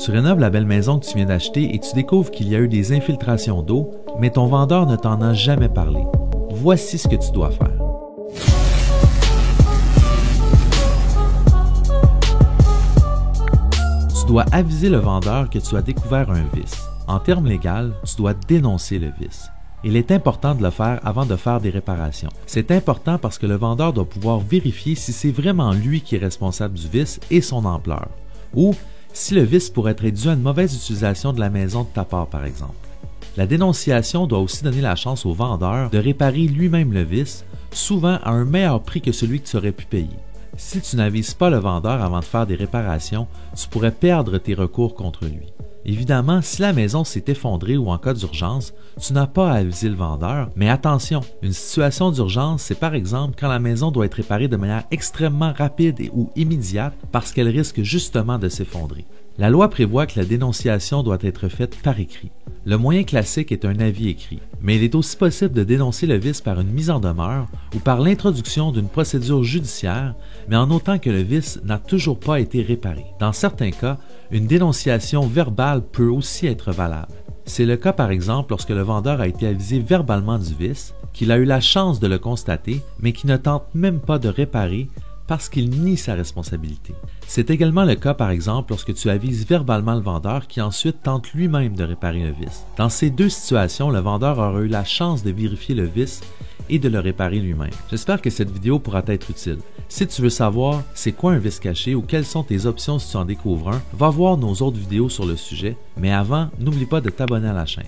Tu rénoves la belle maison que tu viens d'acheter et tu découvres qu'il y a eu des infiltrations d'eau, mais ton vendeur ne t'en a jamais parlé. Voici ce que tu dois faire. Tu dois aviser le vendeur que tu as découvert un vice. En termes légaux, tu dois dénoncer le vice. Il est important de le faire avant de faire des réparations. C'est important parce que le vendeur doit pouvoir vérifier si c'est vraiment lui qui est responsable du vice et son ampleur, ou si le vice pourrait être dû à une mauvaise utilisation de la maison de ta part, par exemple. La dénonciation doit aussi donner la chance au vendeur de réparer lui-même le vice, souvent à un meilleur prix que celui que tu aurais pu payer. Si tu n'avises pas le vendeur avant de faire des réparations, tu pourrais perdre tes recours contre lui. Évidemment, si la maison s'est effondrée ou en cas d'urgence, tu n'as pas à aviser le vendeur, mais attention, une situation d'urgence, c'est par exemple quand la maison doit être réparée de manière extrêmement rapide ou immédiate parce qu'elle risque justement de s'effondrer. La loi prévoit que la dénonciation doit être faite par écrit. Le moyen classique est un avis écrit, mais il est aussi possible de dénoncer le vice par une mise en demeure ou par l'introduction d'une procédure judiciaire, mais en autant que le vice n'a toujours pas été réparé. Dans certains cas, une dénonciation verbale peut aussi être valable. C'est le cas par exemple lorsque le vendeur a été avisé verbalement du vice, qu'il a eu la chance de le constater, mais qui ne tente même pas de réparer parce qu'il nie sa responsabilité. C'est également le cas par exemple lorsque tu avises verbalement le vendeur qui ensuite tente lui-même de réparer le vice. Dans ces deux situations, le vendeur aura eu la chance de vérifier le vice et de le réparer lui-même. J'espère que cette vidéo pourra t'être utile. Si tu veux savoir c'est quoi un vice caché ou quelles sont tes options si tu en découvres un, va voir nos autres vidéos sur le sujet, mais avant, n'oublie pas de t'abonner à la chaîne.